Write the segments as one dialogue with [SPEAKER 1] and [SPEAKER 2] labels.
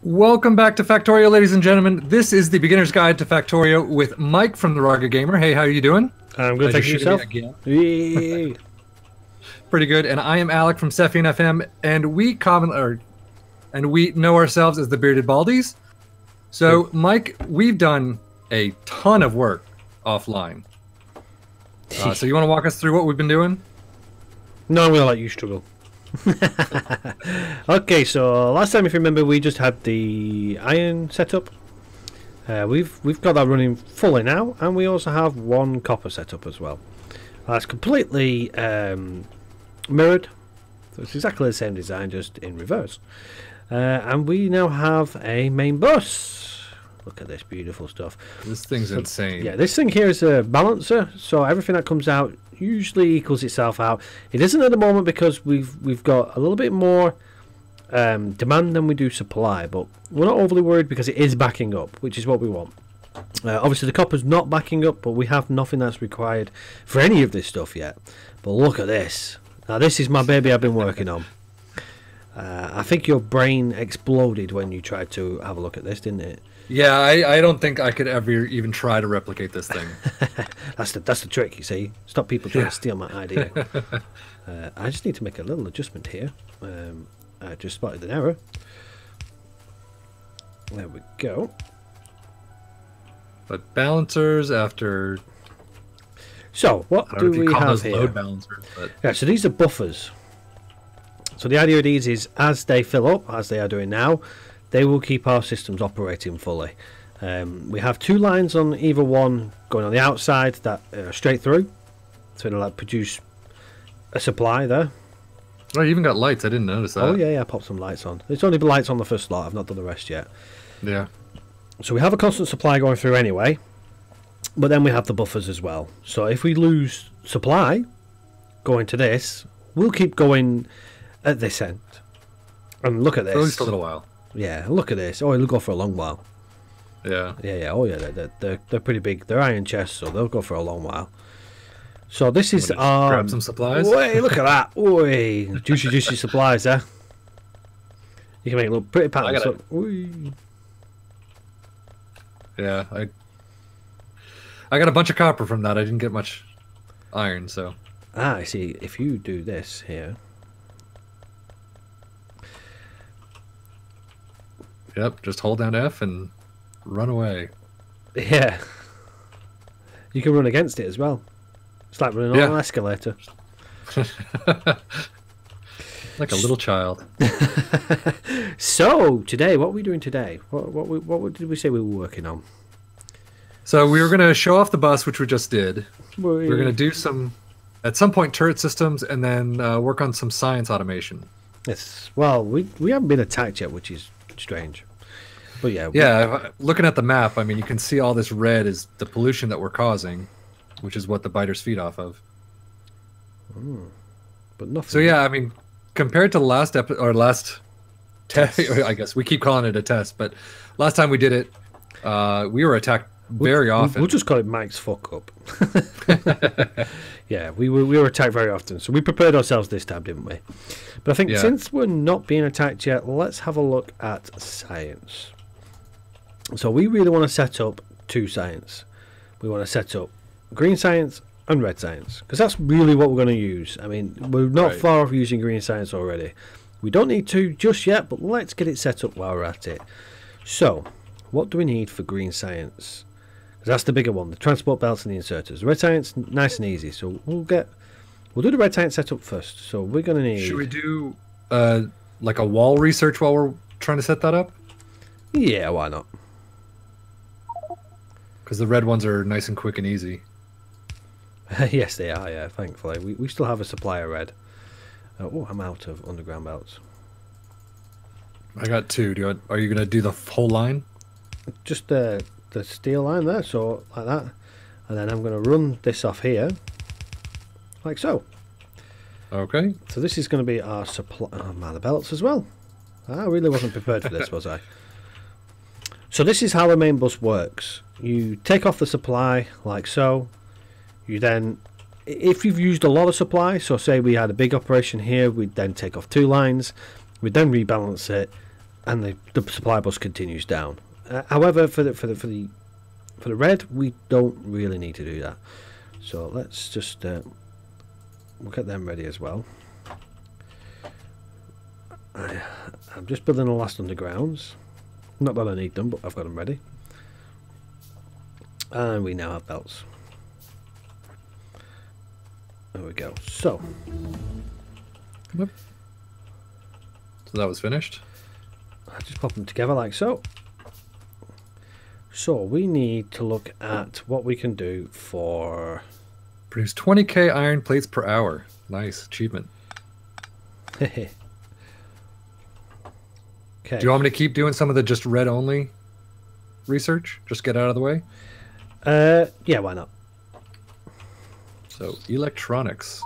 [SPEAKER 1] Welcome back to Factorio, ladies and gentlemen. This is the Beginner's Guide to Factorio with Mike from the Rugged Gamer. Hey, how are you doing?
[SPEAKER 2] I'm good, thank you. Yourself?
[SPEAKER 1] Pretty good. And I am Alec from SefianFM, and we know ourselves as the Bearded Baldies. So, Mike, we've done a ton of work offline. So you want to walk us through what we've been doing?
[SPEAKER 2] No, I'm going to let you struggle. Okay, so last time, if you remember, we just had the iron set up. We've got that running fully now, and we also have one copper set up as well. That's completely mirrored, so it's exactly the same design, just in reverse. And we now have a main bus. Look at this beautiful stuff.
[SPEAKER 1] This thing's insane.
[SPEAKER 2] Yeah, this thing here is a balancer, so everything that comes out usually equals itself out. It isn't at the moment because we've got a little bit more demand than we do supply, but we're not overly worried because it is backing up, which is what we want. Obviously the copper's not backing up, but we have nothing that's required for any of this stuff yet. But look at this. Now this is my baby I've been working on. I think your brain exploded when you tried to have a look at this, didn't it?
[SPEAKER 1] Yeah, I don't think I could ever even try to replicate this thing.
[SPEAKER 2] That's the trick, you see. Stop people trying to steal my idea. I just need to make a little adjustment here. I just spotted an error. There we go.
[SPEAKER 1] But balancers after...
[SPEAKER 2] So, what do we have here?
[SPEAKER 1] Load balancers, but...
[SPEAKER 2] Yeah, so these are buffers. So the idea of these is, as they fill up, as they are doing now, they will keep our systems operating fully. We have two lines on either one going on the outside that are straight through, so it'll like produce a supply there.
[SPEAKER 1] Oh, you even got lights. I didn't notice that.
[SPEAKER 2] Oh yeah, I popped some lights on. There's only lights on the first slot. I've not done the rest yet.
[SPEAKER 1] Yeah.
[SPEAKER 2] So we have a constant supply going through anyway, but then we have the buffers as well. So if we lose supply going to this, we'll keep going at this end. And look at this.
[SPEAKER 1] For at least a little while.
[SPEAKER 2] Yeah, look at this. Oh, it'll go for a long while.
[SPEAKER 1] Yeah.
[SPEAKER 2] Yeah. Oh, yeah. They're pretty big. They're iron chests, so they'll go for a long while. So this is
[SPEAKER 1] grab some supplies.
[SPEAKER 2] Wait, look at that. Oi, juicy supplies there. You can make little pretty patterns.
[SPEAKER 1] Yeah, I got a bunch of copper from that. I didn't get much iron, so.
[SPEAKER 2] Ah, I see. If you do this here.
[SPEAKER 1] Yep, just hold down F and run away.
[SPEAKER 2] Yeah. You can run against it as well. It's like running on an escalator.
[SPEAKER 1] Like a little child.
[SPEAKER 2] So, today, what are we doing today? What did we say we were working on?
[SPEAKER 1] So, we were going to show off the bus, which we just did. We're going to do at some point, turret systems, and then work on some science automation.
[SPEAKER 2] Yes. Well, we haven't been attacked yet, which is strange. But yeah.
[SPEAKER 1] Looking at the map, I mean, you can see all this red is the pollution that we're causing, which is what the biters feed off of.
[SPEAKER 2] But nothing.
[SPEAKER 1] So yeah, I mean, compared to last test, I guess we keep calling it a test, but last time we did it, we were attacked very often.
[SPEAKER 2] We'll just call it Mike's fuck up. Yeah, we were attacked very often, so we prepared ourselves this time, didn't we? But I think since we're not being attacked yet, let's have a look at science. So we really want to set up two science. We want to set up green science and red science, because that's really what we're going to use. I mean, we're not far off using green science already. We don't need to just yet, but let's get it set up while we're at it. So, what do we need for green science? Because that's the bigger one, the transport belts and the inserters. The red science, nice and easy. So we'll do the red science setup first. So we're going to need...
[SPEAKER 1] Should we do like a wall research while we're trying to set that up?
[SPEAKER 2] Yeah, why not?
[SPEAKER 1] Because the red ones are nice and quick and easy.
[SPEAKER 2] Yes, they are, yeah, thankfully. We still have a supply of red. Oh, I'm out of underground belts.
[SPEAKER 1] I got two. Are you going to do the whole line?
[SPEAKER 2] Just the steel line there, so like that. And then I'm going to run this off here, like so.
[SPEAKER 1] Okay.
[SPEAKER 2] So this is going to be our supply. Oh, man, the belts as well. I really wasn't prepared for this, was I? So this is how the main bus works. You take off the supply, like so. You then, if you've used a lot of supply, so say we had a big operation here, we'd then take off two lines, we'd then rebalance it, and the supply bus continues down. However, for the red, we don't really need to do that. So let's just we'll get them ready as well. I'm just building the last undergrounds. Not that I need them, but I've got them ready. And we now have belts. There we go. So
[SPEAKER 1] that was finished.
[SPEAKER 2] I just pop them together like so. So we need to look at what we can do for...
[SPEAKER 1] Produce 20k iron plates per hour. Nice achievement.
[SPEAKER 2] Okay.
[SPEAKER 1] Do you want me to keep doing some of the just red only research? Just get out of the way?
[SPEAKER 2] Yeah, why not?
[SPEAKER 1] So, electronics.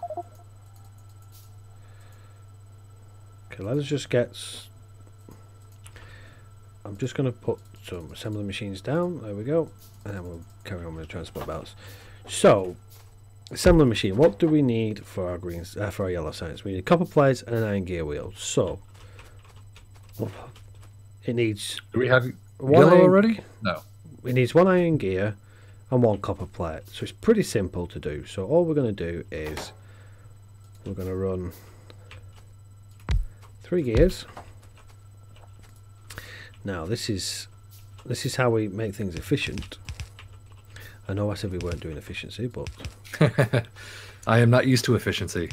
[SPEAKER 2] Okay, let us just get... I'm just going to put some assembly machines down. There we go. And then we'll carry on with the transport belts. So, assembly machine. What do we need for our greens? For our yellow signs? We need copper plates and an iron gear wheel. So, it needs...
[SPEAKER 1] Do we have yellow already? No.
[SPEAKER 2] It needs one iron gear and one copper plate. So it's pretty simple to do. So all we're going to do is we're going to run 3 gears. Now this is how we make things efficient. I know I said we weren't doing efficiency, but
[SPEAKER 1] I am not used to efficiency.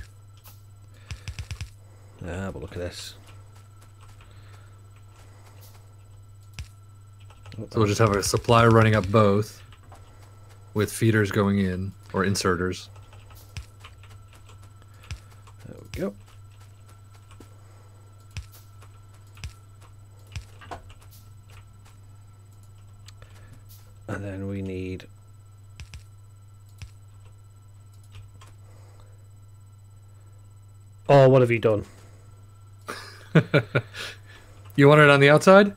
[SPEAKER 2] But look at this.
[SPEAKER 1] So we'll just have a supply running up both with feeders going in, or inserters.
[SPEAKER 2] There we go. And then we need... Oh, what have you done?
[SPEAKER 1] You want it on the outside?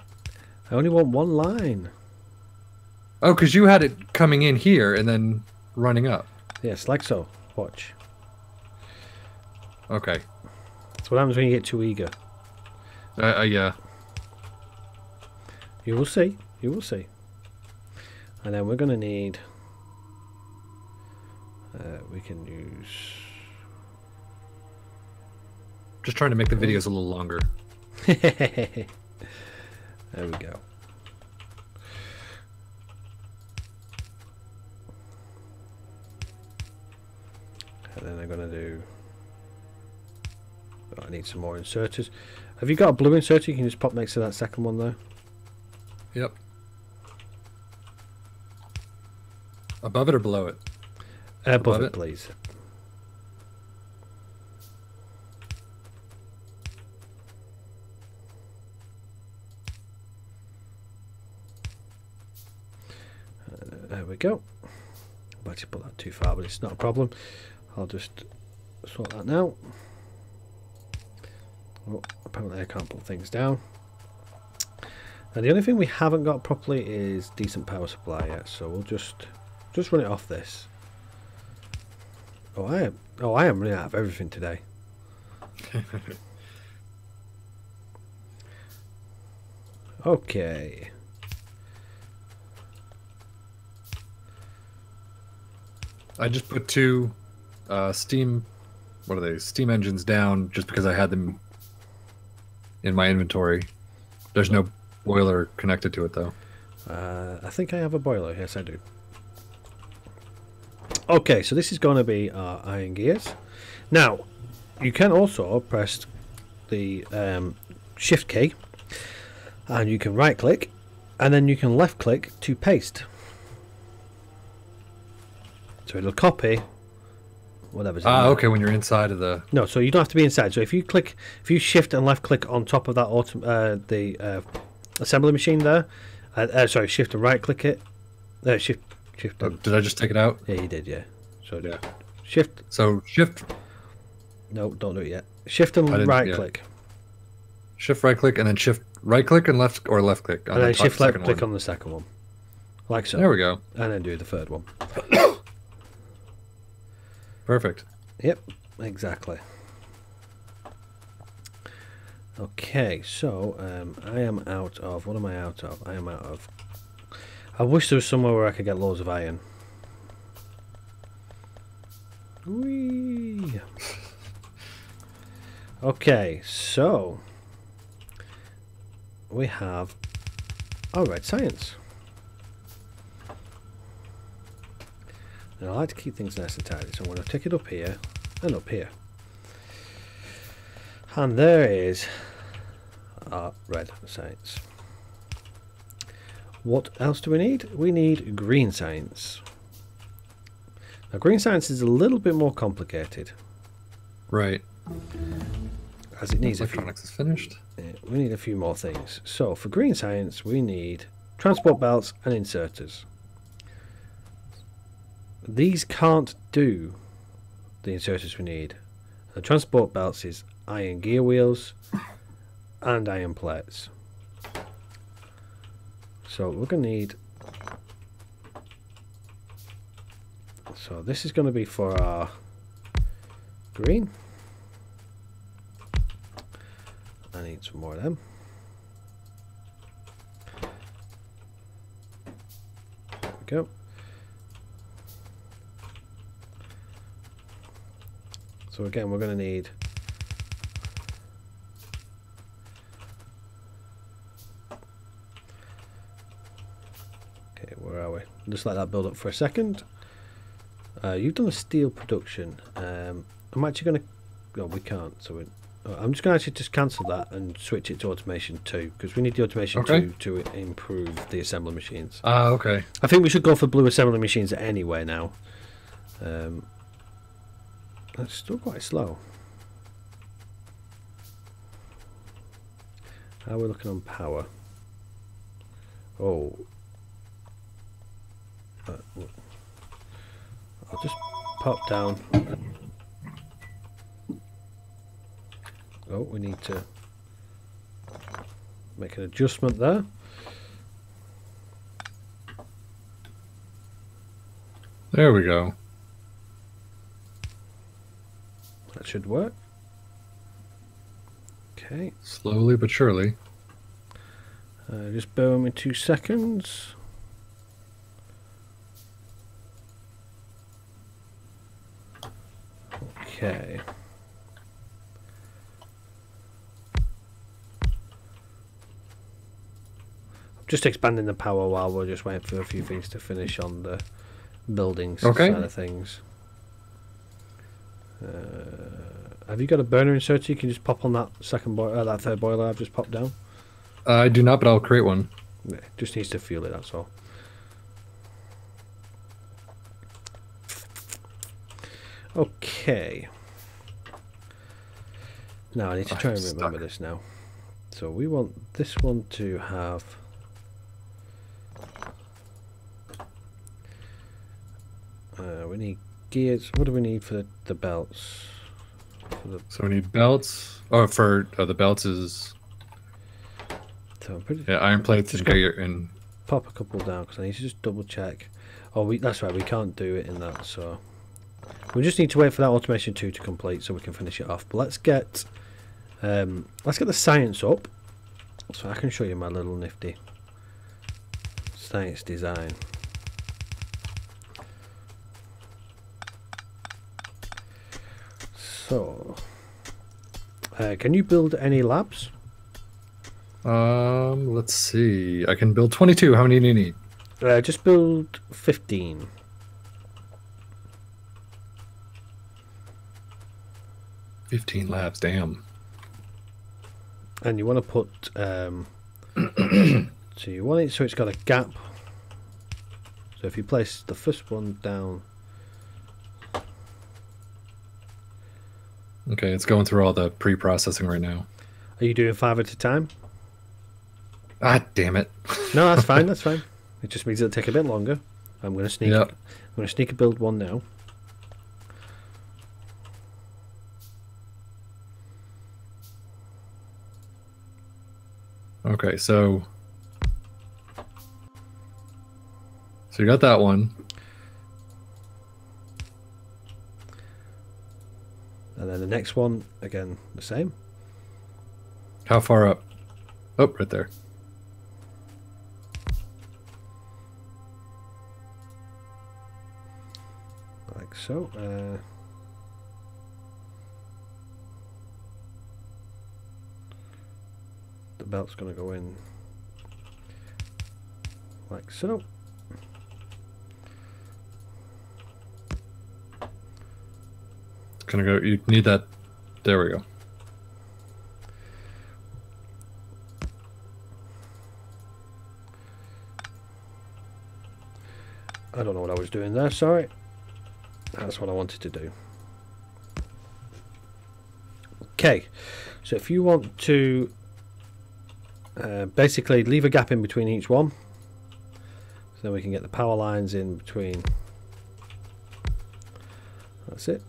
[SPEAKER 2] I only want one line.
[SPEAKER 1] Oh, because you had it coming in here and then running up.
[SPEAKER 2] Yes, like so. Watch.
[SPEAKER 1] Okay.
[SPEAKER 2] That's what happens when you get too eager.
[SPEAKER 1] Yeah.
[SPEAKER 2] You will see. You will see. And then we're going to need... we can use...
[SPEAKER 1] Just trying to make the videos a little longer.
[SPEAKER 2] There we go. And then I'm going to do... Oh, I need some more inserters. Have you got a blue inserter? You can just pop next to that second one there.
[SPEAKER 1] Yep. Above it or below it?
[SPEAKER 2] Above it, please. There we go. I've actually put that too far, but it's not a problem. I'll just sort that now. Oh, apparently I can't put things down. And the only thing we haven't got properly is decent power supply yet, so we'll just run it off this. I am running out of everything today. Okay.
[SPEAKER 1] I just put 2 steam, what are they? Steam engines down just because I had them in my inventory. There's no boiler connected to it though.
[SPEAKER 2] I think I have a boiler. Yes, I do. Okay, so this is going to be our iron gears. Now, you can also press the shift key and you can right click and then you can left click to paste. So it'll copy whatever's in there.
[SPEAKER 1] Okay, when you're inside of the...
[SPEAKER 2] No, so you don't have to be inside. So if you shift and left click on top of that assembly machine there, sorry, shift and right click it. Shift.
[SPEAKER 1] Did I just take it out?
[SPEAKER 2] Yeah, you did, yeah. So
[SPEAKER 1] yeah.
[SPEAKER 2] Shift.
[SPEAKER 1] So shift.
[SPEAKER 2] No, don't do it yet. Shift and right click.
[SPEAKER 1] Shift right click and then shift right click and left click.
[SPEAKER 2] And then shift left click on the second one. Like so.
[SPEAKER 1] There we go.
[SPEAKER 2] And then do the third one.
[SPEAKER 1] Perfect.
[SPEAKER 2] Yep, exactly. Okay, so I am out of. What am I out of? I am out of. I wish there was somewhere where I could get loads of iron. Whee! Okay, so we have red science. Now I like to keep things nice and tidy, so I'm going to take it up here and up here. And there is our red science. What else do we need? We need green science. Now green science is a little bit more complicated.
[SPEAKER 1] Right.
[SPEAKER 2] As it needs
[SPEAKER 1] electronics is finished.
[SPEAKER 2] We need a few more things. So for green science we need transport belts and inserters. These can't do the inserters we need. The transport belts is iron gear wheels and iron plates. So we're going to need. So this is going to be for our green. I need some more of them. There we go. So again, we're going to need where are we? Just let that build up for a second. You've done a steel production. I'm actually going to. No, we can't. So I'm just going to actually just cancel that and switch it to automation 2 because we need the automation 2 to improve the assembly machines.
[SPEAKER 1] Okay.
[SPEAKER 2] I think we should go for blue assembly machines anyway now. That's still quite slow. How are we looking on power? Oh. I'll just pop down. Oh, we need to make an adjustment there.
[SPEAKER 1] There we go.
[SPEAKER 2] That should work. Okay.
[SPEAKER 1] Slowly but surely.
[SPEAKER 2] Just bear with me 2 seconds. Okay. I'm just expanding the power while we're just waiting for a few things to finish on the buildings side of things. Have you got a burner inserter you can just pop on that second boiler, that third boiler I've just popped down?
[SPEAKER 1] I do not, but I'll create one.
[SPEAKER 2] Yeah, just needs to fuel it, that's all. Okay. Now I need to try and remember this now. So we want this one to have we need gears. What do we need for the belts?
[SPEAKER 1] So we need belts. Oh, for the belts is
[SPEAKER 2] so I'm pretty
[SPEAKER 1] iron plates and gear and
[SPEAKER 2] pop a couple down because I need to just double check. Oh, that's right. We can't do it in that. So we just need to wait for that automation 2 to complete so we can finish it off. But let's get the science up so I can show you my little nifty science design. So, can you build any labs?
[SPEAKER 1] Let's see. I can build 22. How many do you need?
[SPEAKER 2] Just build 15.
[SPEAKER 1] Labs, damn.
[SPEAKER 2] And you want to put so you want it so it's got a gap. So if you place the first one down.
[SPEAKER 1] Okay, it's going through all the pre-processing right now.
[SPEAKER 2] Are you doing 5 at a time?
[SPEAKER 1] Ah, damn it.
[SPEAKER 2] No, that's fine. That's fine. It just means it'll take a bit longer. I'm going to sneak.
[SPEAKER 1] Yep.
[SPEAKER 2] I'm going to sneak a build one now.
[SPEAKER 1] Okay, so you got that one.
[SPEAKER 2] And then the next one, again, the same.
[SPEAKER 1] How far up? Oh, right there.
[SPEAKER 2] Like so. The belt's going to go in like so.
[SPEAKER 1] It's going to go, you need that. There we go.
[SPEAKER 2] I don't know what I was doing there, sorry. That's what I wanted to do. Okay, so if you want to basically leave a gap in between each one, so then we can get the power lines in between. That's it.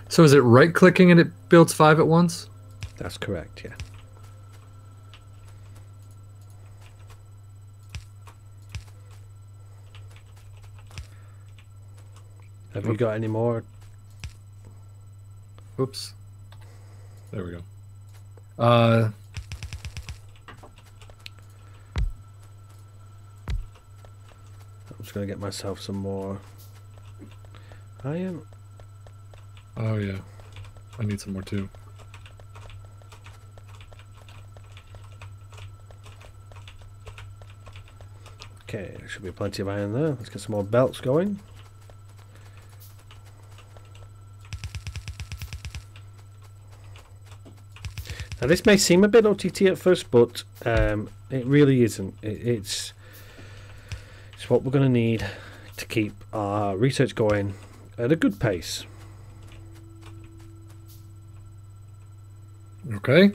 [SPEAKER 1] So is it right clicking and it builds 5 at once?
[SPEAKER 2] That's correct, yeah. Have you got any more?
[SPEAKER 1] Oops. There we go. I'm
[SPEAKER 2] just going to get myself some more iron.
[SPEAKER 1] Oh yeah, I need some more too.
[SPEAKER 2] Okay, there should be plenty of iron there. Let's get some more belts going. Now this may seem a bit OTT at first, but it really isn't. It's what we're going to need to keep our research going at a good pace.
[SPEAKER 1] Okay.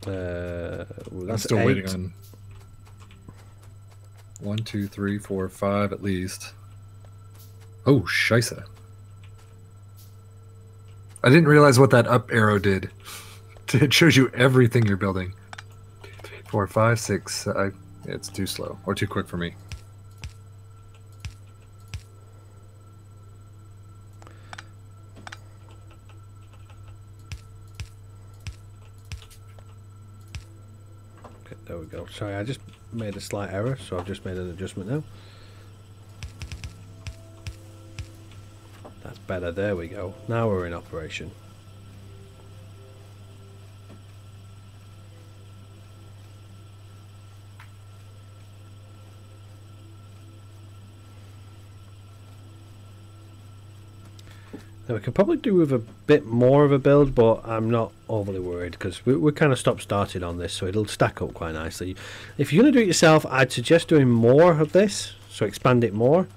[SPEAKER 2] I'm
[SPEAKER 1] still waiting on 1, 2, 3, 4, 5 at least. Oh, scheisse. I didn't realize what that up arrow did. It shows you everything you're building. 2, 3, 4, 5, 6. It's too slow or too quick for me.
[SPEAKER 2] There we go. Sorry, I just made a slight error, so I've just made an adjustment now. That's better. There we go. Now we're in operation. Now we could probably do with a bit more of a build, but I'm not overly worried because we're kind of stop-started on this, so it'll stack up quite nicely. If you're going to do it yourself, I'd suggest doing more of this, so expand it more,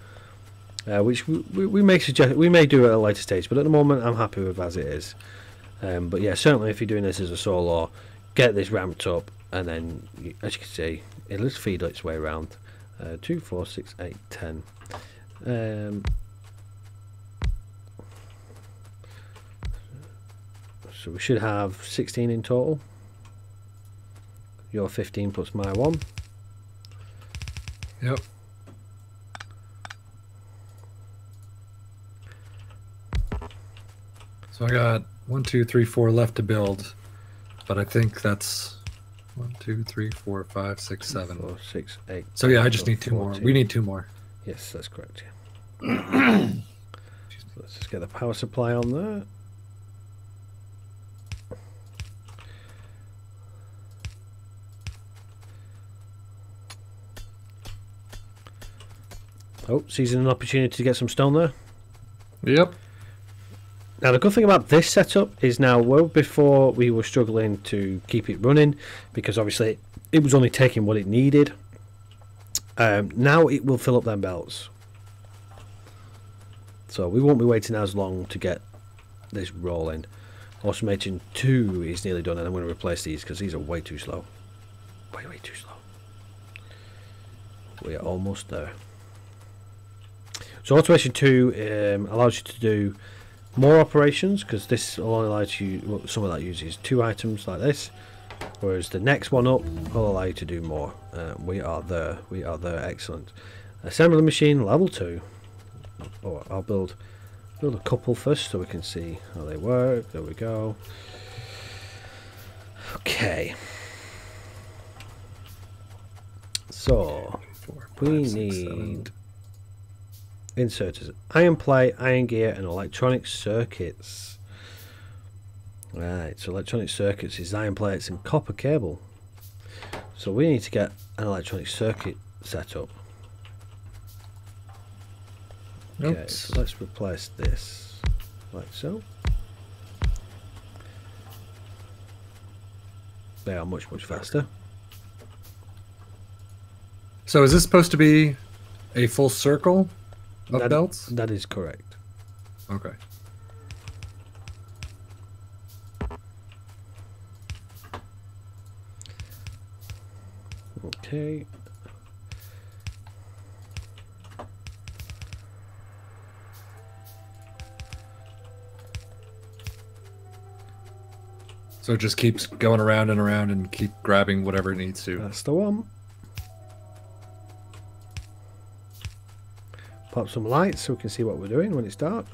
[SPEAKER 2] which we may suggest. We may do at a later stage, but at the moment I'm happy with as it is. But yeah, certainly if you're doing this as a solo, get this ramped up, and then as you can see, it'll just feed its way around. 2, 4, 6, 8, 10. So we should have 16 in total. Your 15 plus my 1.
[SPEAKER 1] Yep. So I got 1, 2, 3, 4 left to build, but I think that's 1, 2, 3, 4, 5, 6, 7.
[SPEAKER 2] 4, 6, 8.
[SPEAKER 1] So yeah, I just need 2 more. We need 2 more.
[SPEAKER 2] Yes, that's correct. Yeah. Let's just get the power supply on there. Oh, seizing an opportunity to get some stone there.
[SPEAKER 1] Yep.
[SPEAKER 2] Now the good thing about this setup is now, well, before we were struggling to keep it running because obviously it was only taking what it needed. Now it will fill up them belts. So we won't be waiting as long to get this rolling. Automation 2 is nearly done, and I'm going to replace these because these are way too slow. Way too slow. We are almost there. So automation 2 allows you to do more operations because this will only allow you, well, some of that uses 2 items like this, Whereas the next one up will allow you to do more. We are there. We are there. Excellent. Assembly machine level 2. Oh, I'll build a couple first so we can see how they work. There we go. Okay. So we need inserters, iron plate, iron gear, and electronic circuits. Right, so electronic circuits is iron plates and copper cable. So we need to get an electronic circuit set up. Okay, so let's replace this like so. They are much faster.
[SPEAKER 1] So is this supposed to be a full circle of belts?
[SPEAKER 2] That is correct.
[SPEAKER 1] Okay.
[SPEAKER 2] Okay.
[SPEAKER 1] So it just keeps going around and around and keep grabbing whatever it needs to.
[SPEAKER 2] That's the one. Pop some lights so we can see what we're doing when it's dark.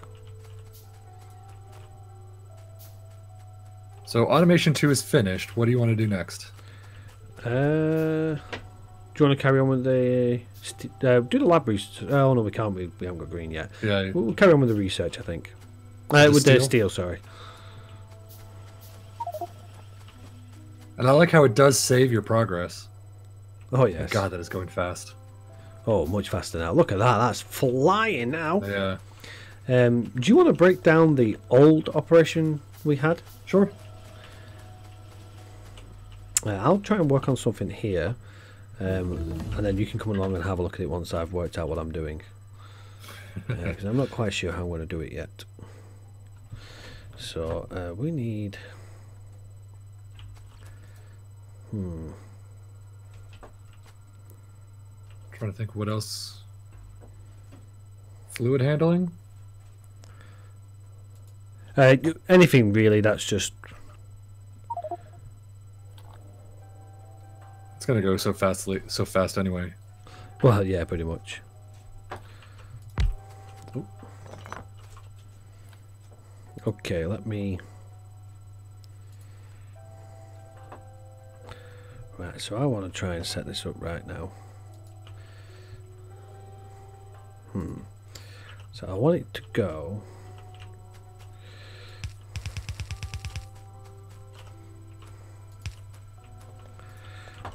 [SPEAKER 1] So automation 2 is finished. What do you want to do next?
[SPEAKER 2] Do you want to carry on with the do the lab research? Oh no, we can't. We haven't got green yet.
[SPEAKER 1] Yeah.
[SPEAKER 2] We'll carry on with the research, I think. With the steel, sorry.
[SPEAKER 1] And I like how it does save your progress.
[SPEAKER 2] Oh yes.
[SPEAKER 1] God, that is going fast.
[SPEAKER 2] Oh, much faster now. Look at that. That's flying now.
[SPEAKER 1] Yeah.
[SPEAKER 2] Do you want to break down the old operation we had?
[SPEAKER 1] Sure.
[SPEAKER 2] I'll try and work on something here, and then you can come along and have a look at it once I've worked out what I'm doing. Because I'm not quite sure how I'm going to do it yet. So we need.
[SPEAKER 1] Trying to think what else. Fluid handling.
[SPEAKER 2] Anything really. That's just.
[SPEAKER 1] It's gonna go so fast anyway.
[SPEAKER 2] Well, yeah, pretty much. Ooh. Okay, let me. Right, so I want to try and set this up right now. So I want it to go.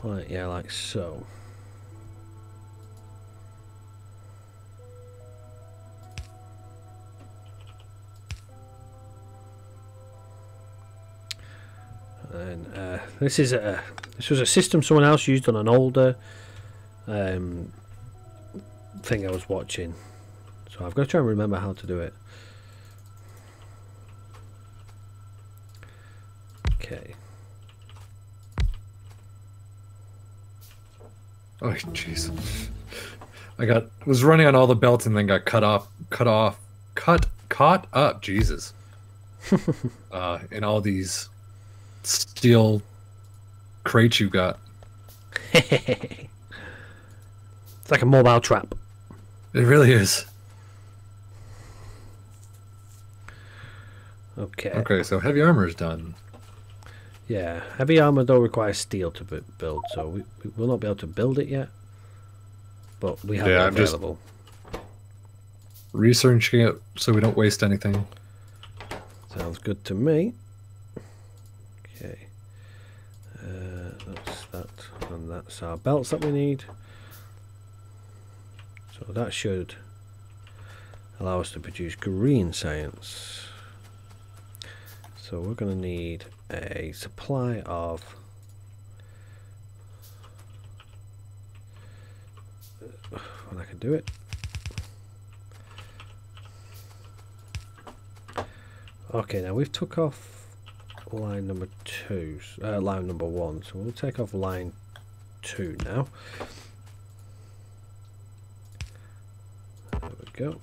[SPEAKER 2] Right, yeah, like so. And this was a system someone else used on an older thing I was watching, so I've got to try and remember how to do it. Okay.
[SPEAKER 1] Oh jeez. Was running on all the belts and then got caught up, Jesus. In all these steel crates you got.
[SPEAKER 2] It's like a mobile trap.
[SPEAKER 1] It really is.
[SPEAKER 2] Okay.
[SPEAKER 1] Okay, so heavy armor is done.
[SPEAKER 2] Yeah, heavy armor though requires steel to build, so we will not be able to build it yet. But we have it available.
[SPEAKER 1] Just researching it so we don't waste anything.
[SPEAKER 2] Sounds good to me. Okay. That's that, and that's our belts that we need. So that should allow us to produce green science. So we're going to need a supply of when I can do it. Okay, now we've took off line number 2, line number 1, so we'll take off line 2 now. There we go.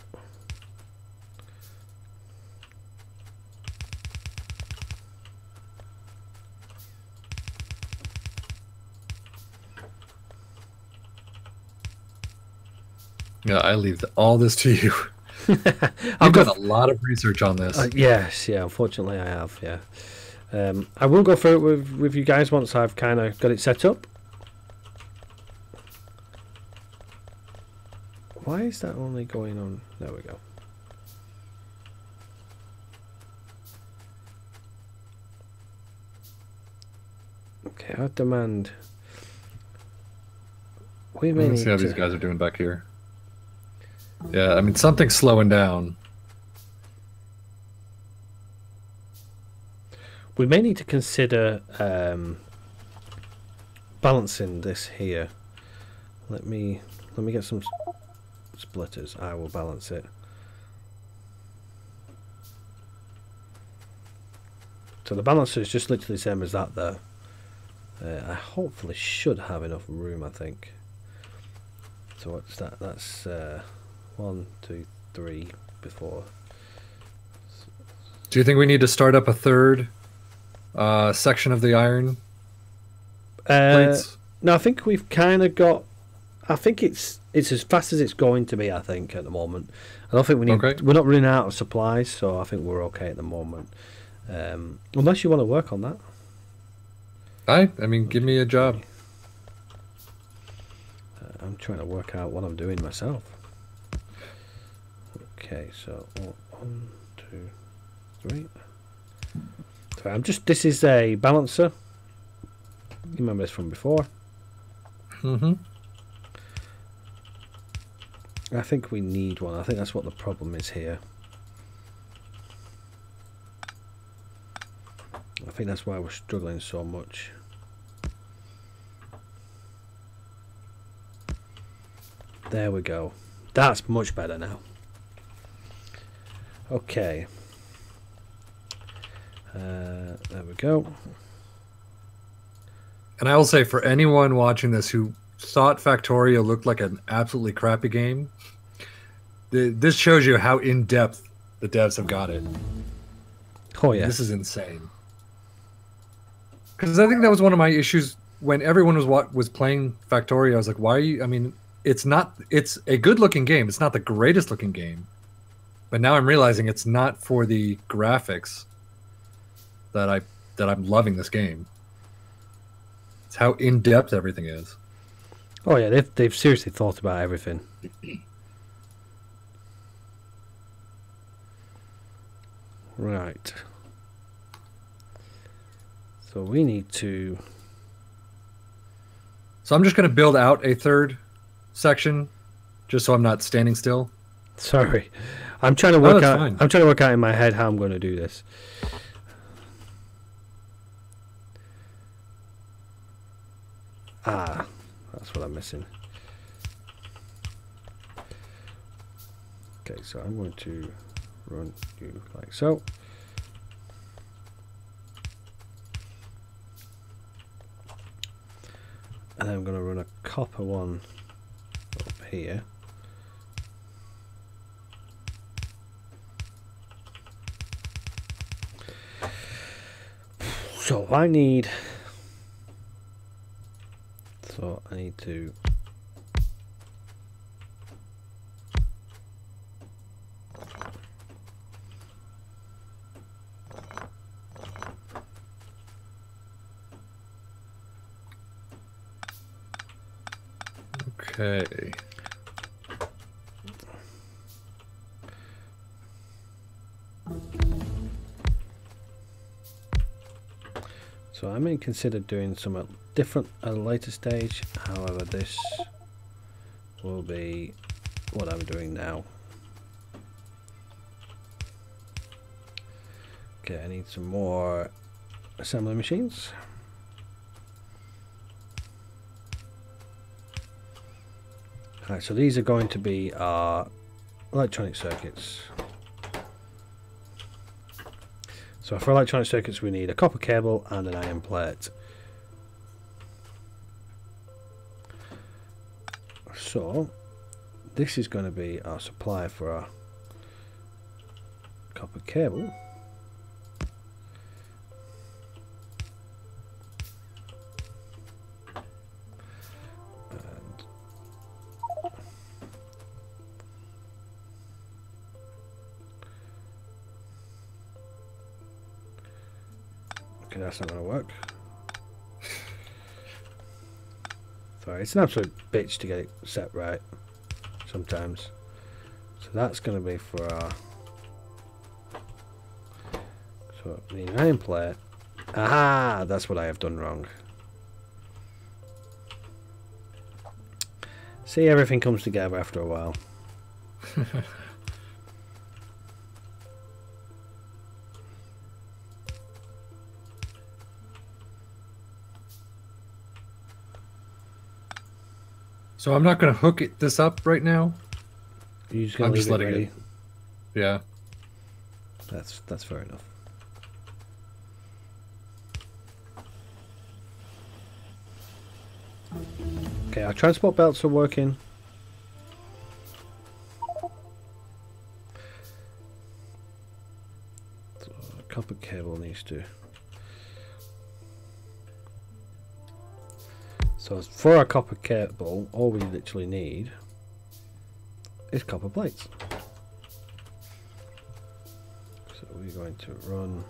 [SPEAKER 1] Yeah, I leave all this to you.
[SPEAKER 2] I've
[SPEAKER 1] done a lot of research on this.
[SPEAKER 2] Yes, yeah. Unfortunately, I have. Yeah. I will go through it with you guys once I've kind of got it set up. Why is that only going on? There we go. Okay, our demand. We may
[SPEAKER 1] Let's see how these guys are doing back here. Yeah, I mean, something's slowing down.
[SPEAKER 2] We may need to consider balancing this here. Let me get some splitters. I will balance it. So the balancer is just literally the same as that there. I hopefully should have enough room, I think. So what's that? That's 1, 2, 3 before.
[SPEAKER 1] Do you think we need to start up a third section of the iron plates?
[SPEAKER 2] No, I think we've kind of got. I think it's as fast as it's going to be. I think at the moment. I don't think we need. Okay. We're not running out of supplies, so I think we're okay at the moment. Unless you want to work on that.
[SPEAKER 1] I mean, give me a job.
[SPEAKER 2] I'm trying to work out what I'm doing myself. Okay, so 1, 2, 3. So I'm just. This is a balancer. You remember this from before?
[SPEAKER 1] Mm-hmm.
[SPEAKER 2] I think we need one. I think that's what the problem is here. I think that's why we're struggling so much. There we go. That's much better now. Okay. There we go.
[SPEAKER 1] And I will say, for anyone watching this who thought Factorio looked like an absolutely crappy game, this shows you how in-depth the devs have got it.
[SPEAKER 2] Oh, yeah.
[SPEAKER 1] This is insane. Because I think that was one of my issues when everyone was playing Factorio. I was like, why are you... I mean, it's a good-looking game. It's not the greatest-looking game. But now I'm realizing it's not for the graphics that I'm loving this game. It's how in-depth everything is.
[SPEAKER 2] Oh yeah, they've seriously thought about everything. Right. So we need to...
[SPEAKER 1] So I'm just going to build out a third section, just so I'm not standing still.
[SPEAKER 2] Sorry, I'm trying to work out. Fine. I'm trying to work out in my head how I'm going to do this. Ah, that's what I'm missing. Okay, so I'm going to run you like so. And then I'm going to run a copper one up here. So I need to
[SPEAKER 1] Okay.
[SPEAKER 2] So I may consider doing something different at a later stage. However, this will be what I'm doing now. Okay, I need some more assembly machines. Alright, so these are going to be our electronic circuits. So for electronic circuits we need a copper cable and an iron plate. So this is going to be our supply for our copper cable. Okay, that's not going to work. Sorry, it's an absolute bitch to get it set right sometimes. So that's going to be for our... So the nameplate. Aha! That's what I have done wrong. See, everything comes together after a while.
[SPEAKER 1] So I'm not going to hook this up right now.
[SPEAKER 2] You're just going to leave it ready?
[SPEAKER 1] Yeah.
[SPEAKER 2] That's fair enough. Okay, our transport belts are working. So a copper cable needs to... So for our copper cable, all we literally need is copper plates. So we're going to run...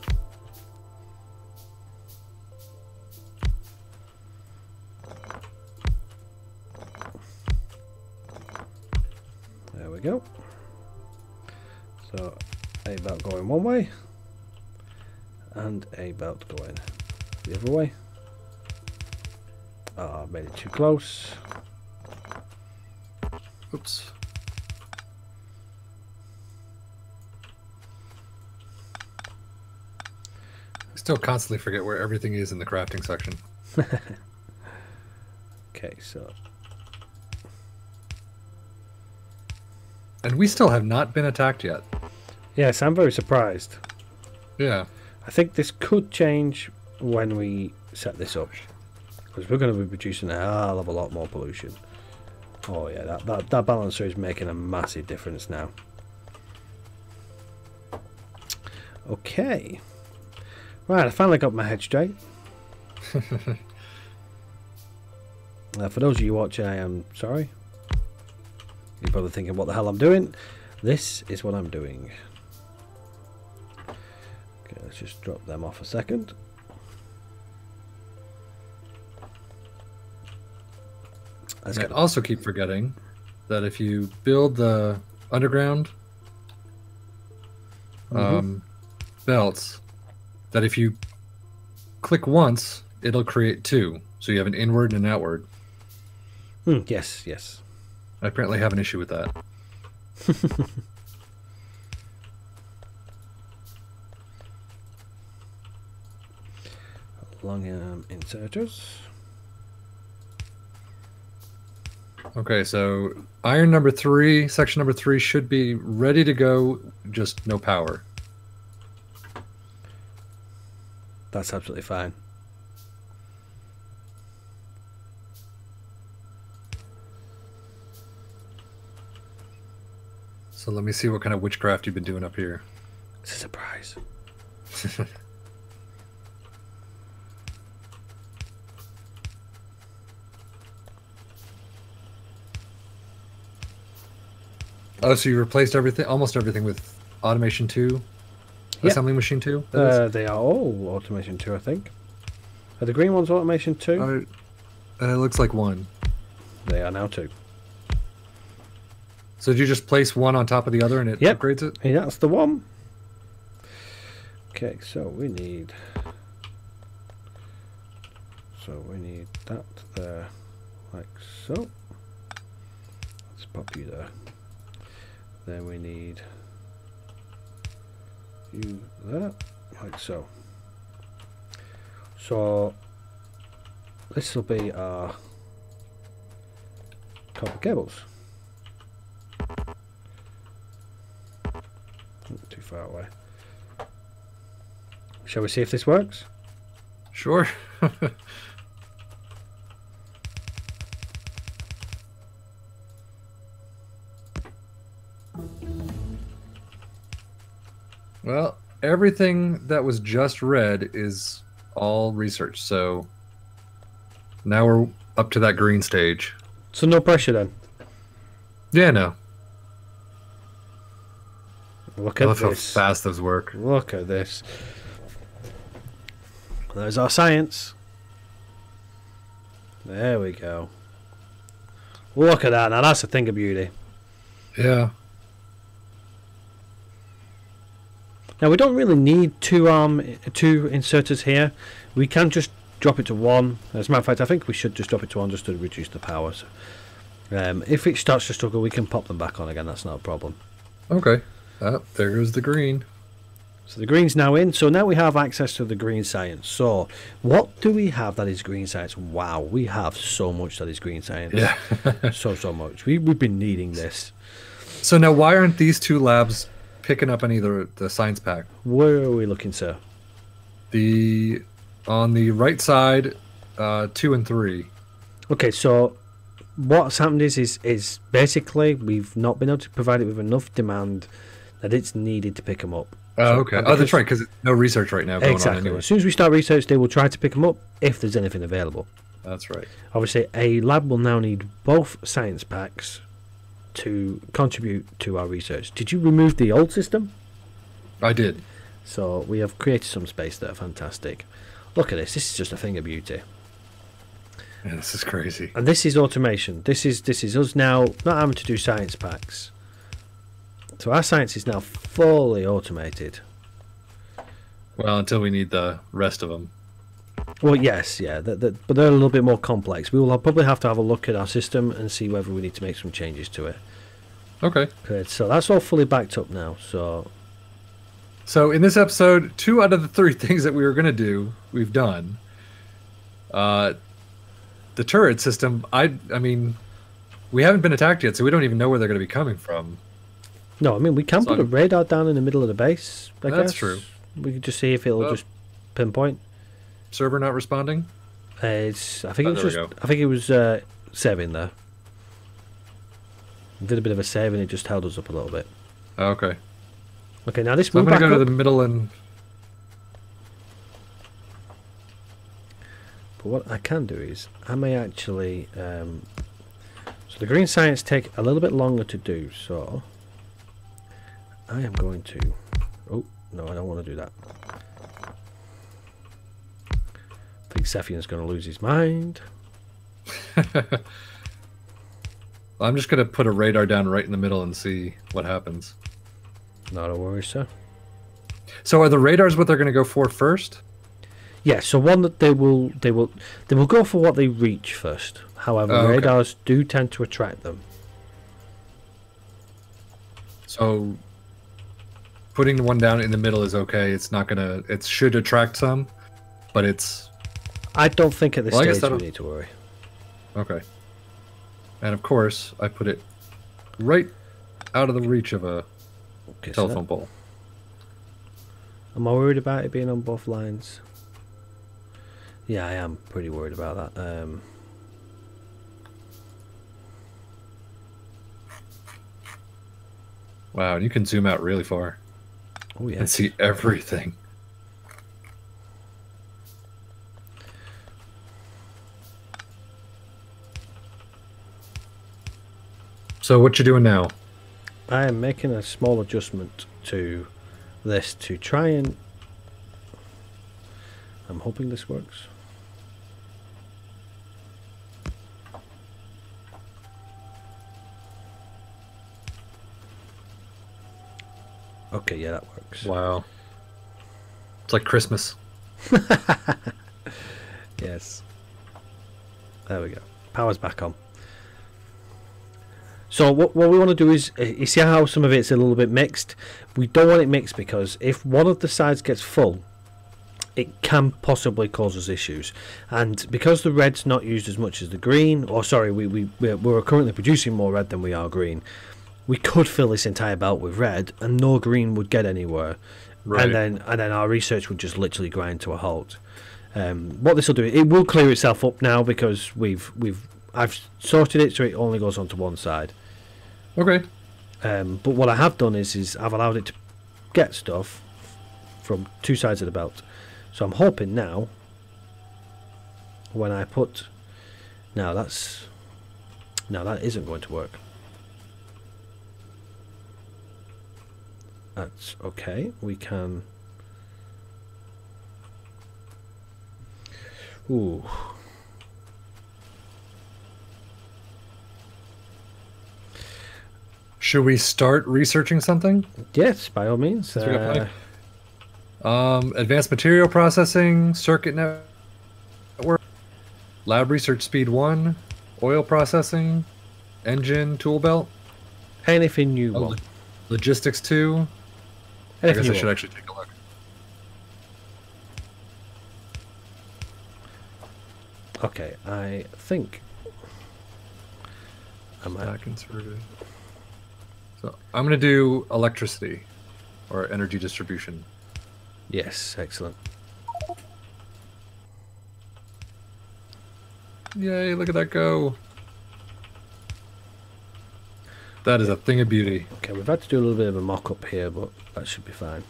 [SPEAKER 2] There we go. So a belt going one way and a belt going the other way. Oh, I made it too close.
[SPEAKER 1] Oops. I still constantly forget where everything is in the crafting section.
[SPEAKER 2] Okay, so...
[SPEAKER 1] And we still have not been attacked yet.
[SPEAKER 2] Yes, I'm very surprised.
[SPEAKER 1] Yeah.
[SPEAKER 2] I think this could change when we set this up. Because we're going to be producing a hell of a lot more pollution. Oh yeah, that balancer is making a massive difference now. Okay. Right, I finally got my head straight. For those of you watching, I am sorry. You're probably thinking, what the hell I'm doing? This is what I'm doing. Okay, let's just drop them off a second.
[SPEAKER 1] I also keep forgetting that if you build the underground belts, that if you click once, it'll create two. So you have an inward and an outward.
[SPEAKER 2] Yes, yes.
[SPEAKER 1] I apparently have an issue with that.
[SPEAKER 2] Long inserters.
[SPEAKER 1] Okay, so iron number 3, section number 3 should be ready to go, just no power.
[SPEAKER 2] That's absolutely fine.
[SPEAKER 1] So let me see what kind of witchcraft you've been doing up here.
[SPEAKER 2] It's a surprise.
[SPEAKER 1] Oh, so you replaced everything, almost everything with Automation 2? Yep. Assembly Machine 2?
[SPEAKER 2] They are all Automation 2, I think. Are the green ones Automation 2?
[SPEAKER 1] It looks like 1.
[SPEAKER 2] They are now 2.
[SPEAKER 1] So did you just place one on top of the other and it upgrades it?
[SPEAKER 2] Yeah, that's the one. Okay, so we need that there, like so. Let's pop you there. Then we need you there, like so. So this will be our copper cables. Not too far away. Shall we see if this works?
[SPEAKER 1] Sure. Well, everything that was just read is all research, so now we're up to that green stage.
[SPEAKER 2] So no pressure then?
[SPEAKER 1] Yeah, no.
[SPEAKER 2] Look at this.
[SPEAKER 1] How fast those work.
[SPEAKER 2] Look at this. There's our science. There we go. Look at that. Now that's a thing of beauty.
[SPEAKER 1] Yeah.
[SPEAKER 2] Now we don't really need two inserters here. We can just drop it to one. As a matter of fact, I think we should just drop it to one just to reduce the power. So, if it starts to struggle, we can pop them back on again. That's not a problem.
[SPEAKER 1] Okay. There goes the green.
[SPEAKER 2] So the green's now in. So now we have access to the green science. So what do we have that is green science? Wow, we have so much that is green science.
[SPEAKER 1] Yeah.
[SPEAKER 2] so much. We've been needing this.
[SPEAKER 1] So now why aren't these two labs picking up any of the science pack?
[SPEAKER 2] Where are we looking, sir?
[SPEAKER 1] On the right side, 2 and 3.
[SPEAKER 2] Okay, so what's happened is basically we've not been able to provide it with enough demand that it's needed to pick them up.
[SPEAKER 1] Oh, okay. Oh, that's right, because no research right now going on anyway.
[SPEAKER 2] As soon as we start research, they will try to pick them up if there's anything available.
[SPEAKER 1] That's right.
[SPEAKER 2] Obviously, a lab will now need both science packs to contribute to our research. Did you remove the old system?
[SPEAKER 1] I did.
[SPEAKER 2] So we have created some space there. Fantastic. Look at this. This is just a thing of beauty.
[SPEAKER 1] Yeah, this is crazy.
[SPEAKER 2] And this is automation. This is us now not having to do science packs. So our science is now fully automated.
[SPEAKER 1] Well, until we need the rest of them.
[SPEAKER 2] Well, yes, yeah, but they're a little bit more complex. We will probably have to have a look at our system and see whether we need to make some changes to it.
[SPEAKER 1] Okay.
[SPEAKER 2] Good. So that's all fully backed up now.
[SPEAKER 1] So in this episode, 2 out of the 3 things that we were going to do, we've done. The turret system, I mean, we haven't been attacked yet, so we don't even know where they're going to be coming from.
[SPEAKER 2] No, I mean, we can put a radar down in the middle of the base, I guess.
[SPEAKER 1] That's true.
[SPEAKER 2] We could just see if it'll just pinpoint.
[SPEAKER 1] Server not responding?
[SPEAKER 2] I think it was saving there. We did a bit of a save and it just held us up a little bit.
[SPEAKER 1] Oh, okay.
[SPEAKER 2] Okay, now this
[SPEAKER 1] so I'm going to go
[SPEAKER 2] up.
[SPEAKER 1] to the middle and...
[SPEAKER 2] But what I can do is, I may actually... so the green science take a little bit longer to do, so... I am going to... Oh, no, I don't want to do that. I think Sefian's going to lose his mind.
[SPEAKER 1] I'm just going to put a radar down right in the middle and see what happens.
[SPEAKER 2] Not a worry, sir.
[SPEAKER 1] So are the radars what they're going to go for first?
[SPEAKER 2] Yeah, so one that they will go for what they reach first. However, radars do tend to attract them.
[SPEAKER 1] So putting the one down in the middle is okay. It's not going to... It should attract some, but it's...
[SPEAKER 2] I don't think at this stage we need to worry.
[SPEAKER 1] Okay. And of course, I put it right out of the reach of a telephone pole.
[SPEAKER 2] Am I worried about it being on both lines? Yeah, I am pretty worried about that.
[SPEAKER 1] Wow, you can zoom out really far.
[SPEAKER 2] Oh yeah.
[SPEAKER 1] And see everything. So what you doing now?
[SPEAKER 2] I am making a small adjustment to this to try and... I'm hoping this works. Okay, yeah, that works.
[SPEAKER 1] Wow. It's like Christmas.
[SPEAKER 2] Yes. There we go. Power's back on. So what we want to do is, you see how some of it's a little bit mixed? We don't want it mixed because if one of the sides gets full, it can possibly cause us issues. And because the red's not used as much as the green, or sorry, we're currently producing more red than we are green, we could fill this entire belt with red and no green would get anywhere. Right. And then our research would just literally grind to a halt. What this will do, it will clear itself up now because I've sorted it so it only goes onto one side.
[SPEAKER 1] Okay.
[SPEAKER 2] But what I have done is I've allowed it to get stuff from 2 sides of the belt. So I'm hoping now when I put... Now that isn't going to work. That's okay. We can... Ooh.
[SPEAKER 1] Should we start researching something?
[SPEAKER 2] Yes, by all means.
[SPEAKER 1] Advanced material processing, circuit network, lab research speed 1, oil processing, engine, tool belt.
[SPEAKER 2] Anything you want.
[SPEAKER 1] Logistics 2. I guess I should actually take a look.
[SPEAKER 2] Okay, I think I might.
[SPEAKER 1] So I'm going to do electricity or energy distribution.
[SPEAKER 2] Yes, excellent.
[SPEAKER 1] Yay, look at that go. That is a thing of beauty.
[SPEAKER 2] Okay, we've had to do a little bit of a mock-up here, but that should be fine.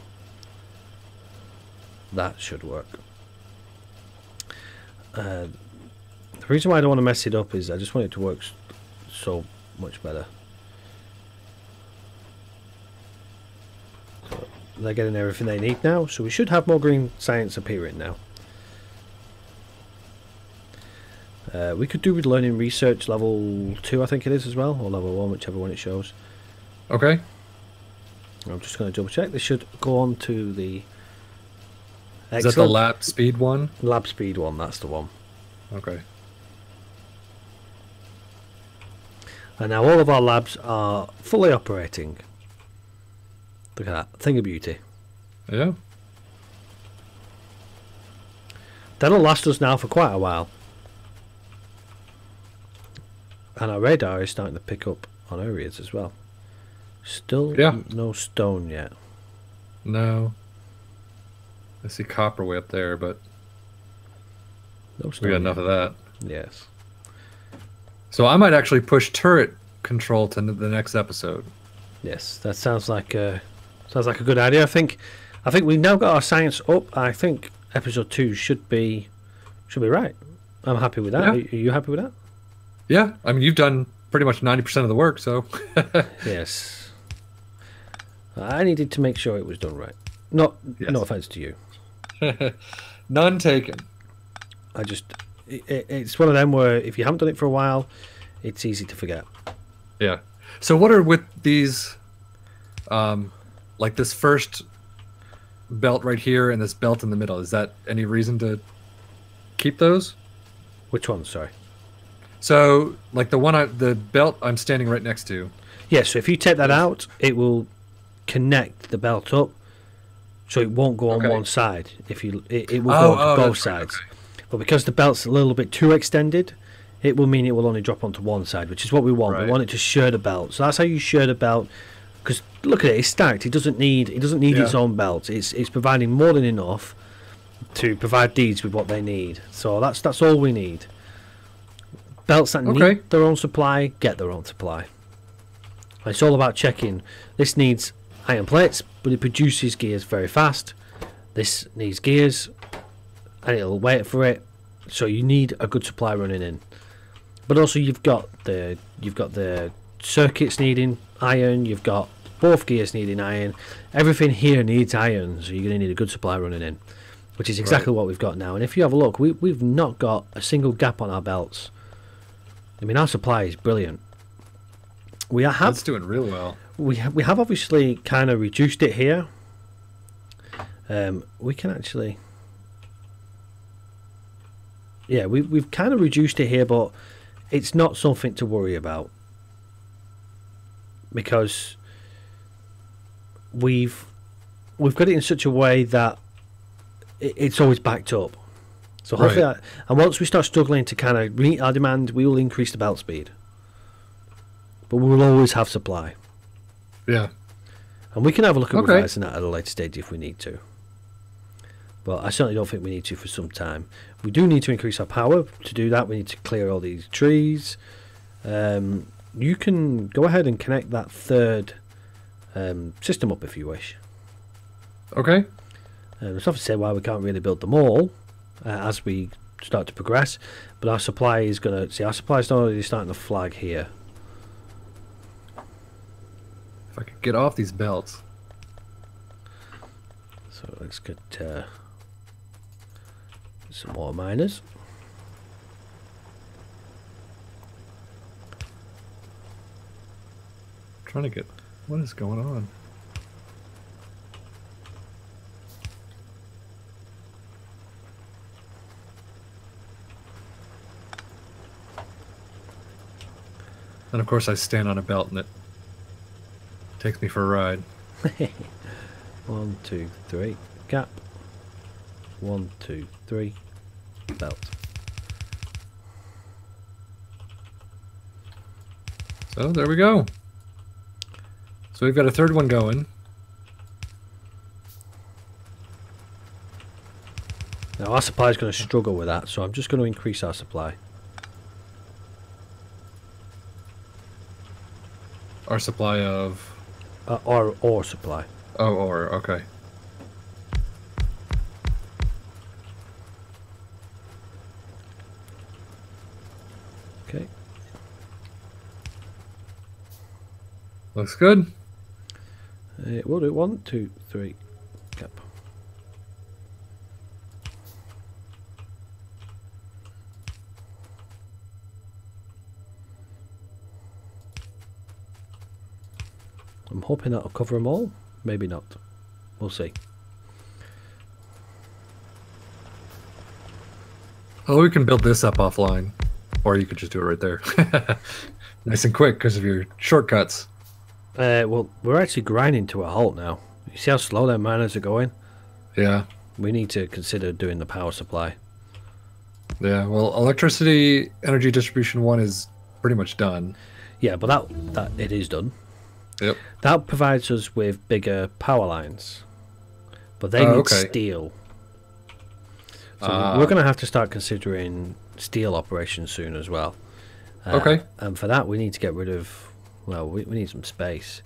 [SPEAKER 2] That should work. The reason why I don't want to mess it up is I just want it to work so much better. So they're getting everything they need now, so we should have more green science appearing now. We could do with learning research level 2, I think it is as well, or level 1, whichever one it shows.
[SPEAKER 1] Okay.
[SPEAKER 2] I'm just going to double check. This should go on to the...
[SPEAKER 1] Excellent. Is that the lab speed one?
[SPEAKER 2] Lab speed one, that's the one.
[SPEAKER 1] Okay.
[SPEAKER 2] And now all of our labs are fully operating. Look at that. Thing of beauty.
[SPEAKER 1] Yeah.
[SPEAKER 2] That'll last us now for quite a while. And our radar is starting to pick up on areas as well. Still no stone yet.
[SPEAKER 1] No. I see copper way up there, but
[SPEAKER 2] no stone
[SPEAKER 1] we got enough of that.
[SPEAKER 2] Yes.
[SPEAKER 1] So I might actually push turret control to the next episode.
[SPEAKER 2] Yes, that sounds like a good idea. I think we've now got our science up. I think episode 2 should be right. I'm happy with that.
[SPEAKER 1] Yeah.
[SPEAKER 2] Are you happy with that?
[SPEAKER 1] Yeah, I mean you've done pretty much 90% of the work, so.
[SPEAKER 2] Yes. I needed to make sure it was done right. No offense to you.
[SPEAKER 1] None taken.
[SPEAKER 2] It's one of them where if you haven't done it for a while, it's easy to forget.
[SPEAKER 1] Yeah. So what are with these, like this first belt right here and this belt in the middle? Is that any reason to keep those?
[SPEAKER 2] Which one? Sorry.
[SPEAKER 1] So like the belt I'm standing right next to.
[SPEAKER 2] Yeah. So if you take that out, it will connect the belt up, so it won't go on one side. If it will go on both sides. Right, okay. But because the belt's a little bit too extended, it will mean it will only drop onto one side, which is what we want. Right. We want it to share the belt. So that's how you share the belt. Because look at it, it's stacked. It doesn't need its own belt. It's providing more than enough to provide these with what they need. So that's all we need. Belts that need their own supply get their own supply. It's all about checking. This needs iron plates, but it produces gears very fast. This needs gears, and it'll wait for it. So you need a good supply running in. But also you've got the circuits needing iron. You've got both gears needing iron. Everything here needs iron, so you're going to need a good supply running in, which is exactly what we've got now. And if you have a look, we've not got a single gap on our belts. I mean, our supply is brilliant. That's
[SPEAKER 1] doing really well.
[SPEAKER 2] We have obviously kind of reduced it here. We can actually, we've kind of reduced it here, but it's not something to worry about because we've got it in such a way that it's always backed up. So hopefully, and once we start struggling to kind of meet our demand, we will increase the belt speed. But we will always have supply.
[SPEAKER 1] Yeah.
[SPEAKER 2] And we can have a look at revising that at a later stage if we need to. But I certainly don't think we need to for some time. We do need to increase our power. To do that, we need to clear all these trees. You can go ahead and connect that third system up if you wish.
[SPEAKER 1] Okay.
[SPEAKER 2] There's nothing to say why we can't really build them all as we start to progress. But our supply is going to... See, our supply is already starting to flag here.
[SPEAKER 1] If I could get off these belts.
[SPEAKER 2] So let's get some more miners.
[SPEAKER 1] trying to get... What is going on? And of course I stand on a belt and it takes me for a ride.
[SPEAKER 2] 1, 2, 3. Gap. 1, 2, 3. Belt.
[SPEAKER 1] So there we go. So we've got a third one going.
[SPEAKER 2] Now our supply is going to struggle with that, so I'm just going to increase our supply.
[SPEAKER 1] Our supply of...
[SPEAKER 2] Ore supply.
[SPEAKER 1] Oh, ore, okay.
[SPEAKER 2] Okay.
[SPEAKER 1] Looks good.
[SPEAKER 2] We'll do 1, 2, 3. Gap. I'm hoping that'll cover them all. Maybe not. We'll see.
[SPEAKER 1] Oh, we can build this up offline. Or you could just do it right there. Nice and quick because of your shortcuts.
[SPEAKER 2] Well, we're actually grinding to a halt now. You see how slow their miners are going?
[SPEAKER 1] Yeah.
[SPEAKER 2] We need to consider doing the power supply.
[SPEAKER 1] Yeah, well, electricity energy distribution 1 is pretty much done.
[SPEAKER 2] Yeah, but that it is done.
[SPEAKER 1] Yep.
[SPEAKER 2] That provides us with bigger power lines. But they need steel. So we're going to have to start considering steel operations soon as well.
[SPEAKER 1] Okay.
[SPEAKER 2] And for that, we need to get rid of... Well, we need some space.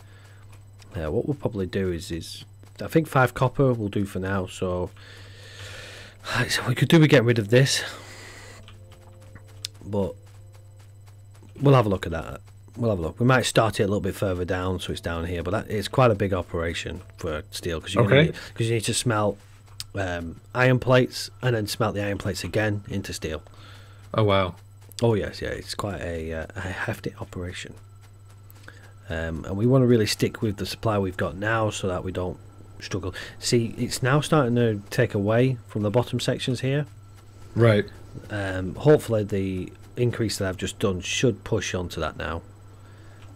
[SPEAKER 2] What we'll probably do is I think 5 copper will do for now. So we could do with getting rid of this. But we'll have a look at that. We'll have a look. We might start it a little bit further down, so it's down here. But it's quite a big operation for steel because you need to smelt iron plates and then smelt the iron plates again into steel.
[SPEAKER 1] Oh wow!
[SPEAKER 2] Oh yes, yeah. It's quite a hefty operation, and we want to really stick with the supply we've got now so that we don't struggle. See, it's now starting to take away from the bottom sections here.
[SPEAKER 1] Right.
[SPEAKER 2] Hopefully, the increase that I've just done should push onto that now.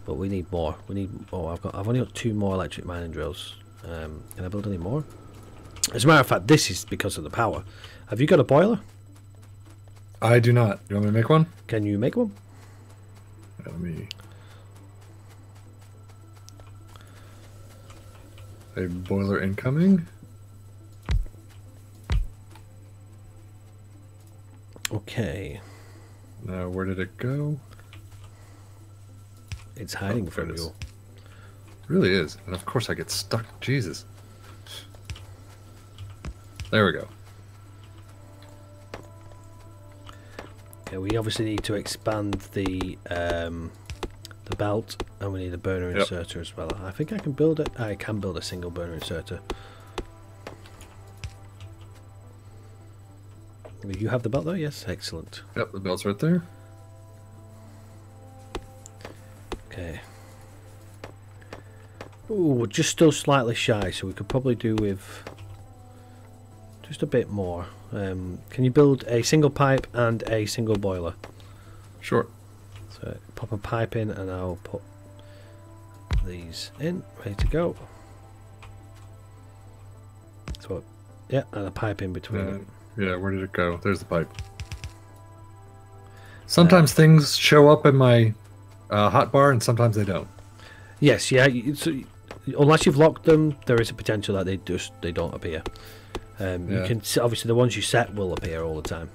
[SPEAKER 2] But we need more. We need. Oh, I've only got 2 more electric mining drills. Can I build any more? As a matter of fact, this is because of the power. Have you got a boiler?
[SPEAKER 1] I do not. You want me to make one?
[SPEAKER 2] Can you make one?
[SPEAKER 1] Let me. A boiler incoming.
[SPEAKER 2] Okay.
[SPEAKER 1] Now, where did it go?
[SPEAKER 2] It's hiding from you.
[SPEAKER 1] It really is. And of course I get stuck. Jesus. There we go.
[SPEAKER 2] Okay, we obviously need to expand the belt, and we need a burner inserter as well. I think I can build it. I can build a single burner inserter. You have the belt though? Yes, excellent.
[SPEAKER 1] Yep, the belt's right there.
[SPEAKER 2] Okay. Ooh, we're just still slightly shy, so we could probably do with just a bit more. Can you build a single pipe and a single boiler?
[SPEAKER 1] Sure.
[SPEAKER 2] So pop a pipe in, and I'll put these in, ready to go. So, yeah, and a pipe in between them.
[SPEAKER 1] Yeah, where did it go? There's the pipe. Sometimes things show up in my hotbar, and sometimes they don't.
[SPEAKER 2] Yes, yeah. So, unless you've locked them, there is a potential that they don't appear. You can obviously the ones you set will appear all the time.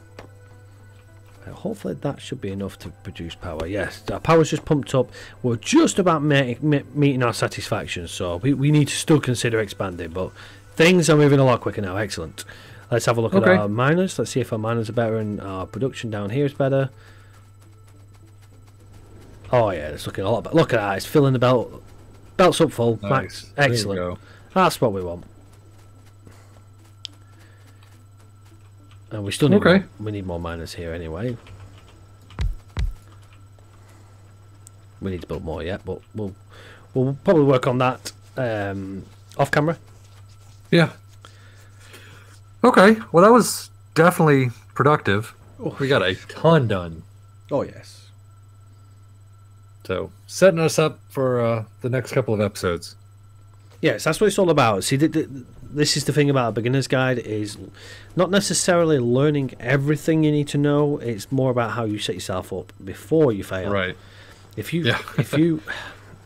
[SPEAKER 2] Hopefully that should be enough to produce power. Yes, our power's just pumped up. We're just about meeting our satisfaction, so we need to still consider expanding, but things are moving a lot quicker now. Excellent. Let's have a look at our miners. Let's see if our miners are better and our production down here is better. Oh yeah, it's looking a lot better. Look at that, it's filling the belt. Belt's up full.
[SPEAKER 1] Nice.
[SPEAKER 2] Max. Excellent. That's what we want. And we still need more, we need more miners here anyway. We need to build more yet, but we'll probably work on that off camera.
[SPEAKER 1] Yeah. Okay. Well, that was definitely productive. Oh, we got a ton done.
[SPEAKER 2] Oh, yes.
[SPEAKER 1] So, setting us up for the next couple of episodes.
[SPEAKER 2] Yes, that's what it's all about. See, this is the thing about a beginner's guide, is not necessarily learning everything you need to know. It's more about how you set yourself up before you fail.
[SPEAKER 1] Right.
[SPEAKER 2] If you,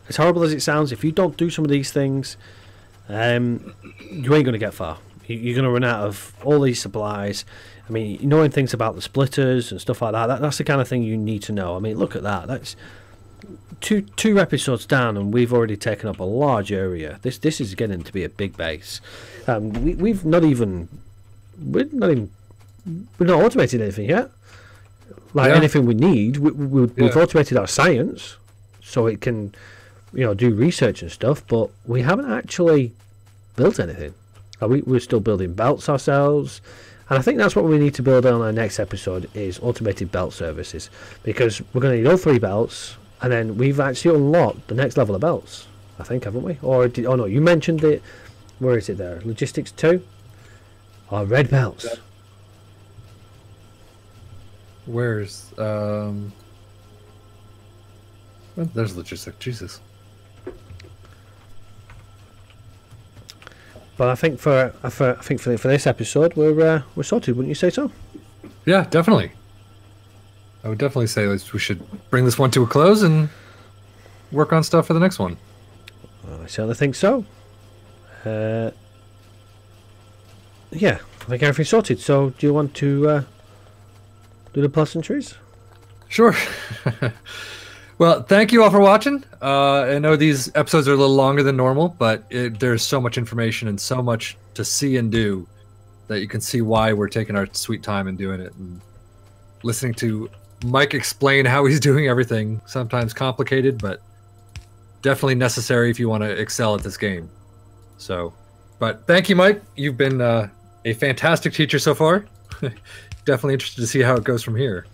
[SPEAKER 2] as horrible as it sounds, if you don't do some of these things, you ain't going to get far. You're going to run out of all these supplies. I mean, knowing things about the splitters and stuff like that's the kind of thing you need to know. I mean, look at that. That's two episodes down, and we've already taken up a large area. This is getting to be a big base. We're not automated anything yet. Anything we need, we've automated our science, so it can, do research and stuff. But we haven't actually built anything. We're still building belts ourselves, and I think that's what we need to build on our next episode, is automated belt services, because we're going to need all 3 belts. And then we've actually unlocked the next level of belts, I think, haven't we? Oh no, you mentioned it. Where is it there? Logistics 2? Oh, red belts. Yeah.
[SPEAKER 1] Where's... there's logistics. Jesus.
[SPEAKER 2] But I think for this episode, we're sorted, wouldn't you say so?
[SPEAKER 1] Yeah, definitely. I would definitely say we should bring this one to a close and work on stuff for the next one.
[SPEAKER 2] Well, I certainly think so. Yeah, I think everything's sorted. So, do you want to do the pleasantries?
[SPEAKER 1] Sure. Well, thank you all for watching. I know these episodes are a little longer than normal, but there's so much information and so much to see and do that you can see why we're taking our sweet time and doing it. And listening to Mike explain how he's doing everything, sometimes complicated, but definitely necessary if you want to excel at this game. So, but thank you, Mike. You've been a fantastic teacher so far. Definitely interested to see how it goes from here.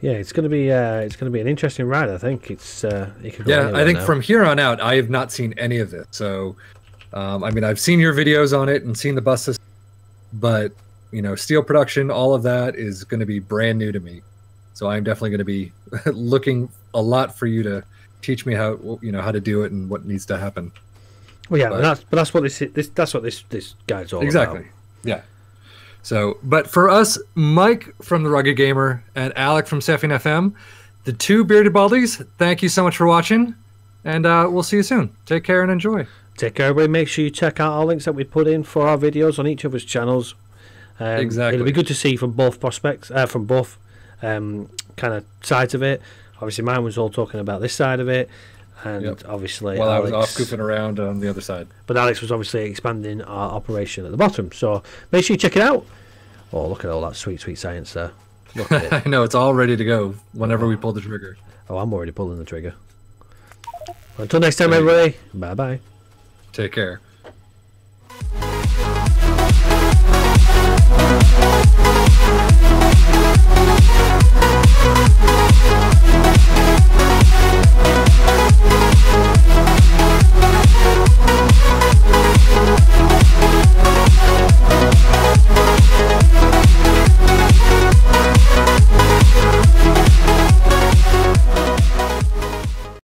[SPEAKER 2] Yeah, it's going to be an interesting ride. I think it could go
[SPEAKER 1] I think
[SPEAKER 2] now.
[SPEAKER 1] From here on out, I have not seen any of it. So, I mean, I've seen your videos on it and seen the bus system, but steel production, all of that is going to be brand new to me. So I'm definitely going to be looking a lot for you to teach me how to do it and what needs to happen.
[SPEAKER 2] Well, yeah, that's what this guide's all
[SPEAKER 1] exactly.
[SPEAKER 2] about.
[SPEAKER 1] Yeah. So, but for us, Mike from the Rugged Gamer and Alec from SefianFM, the 2 bearded baldies, thank you so much for watching, and we'll see you soon. Take care and enjoy.
[SPEAKER 2] Take care, everybody. Make sure you check out our links that we put in for our videos on each of us channels.
[SPEAKER 1] Exactly.
[SPEAKER 2] It'll be good to see from both prospects, from both kind of sides of it. Obviously, mine was all talking about this side of it, and obviously,
[SPEAKER 1] while
[SPEAKER 2] Alex,
[SPEAKER 1] I was off goofing around on the other side.
[SPEAKER 2] But Alex was obviously expanding our operation at the bottom. So make sure you check it out. Oh, look at all that sweet science there. Look at it.
[SPEAKER 1] I know, it's all ready to go whenever we pull the trigger.
[SPEAKER 2] Oh, I'm already pulling the trigger. Until next time, everybody. Bye bye.
[SPEAKER 1] Take care.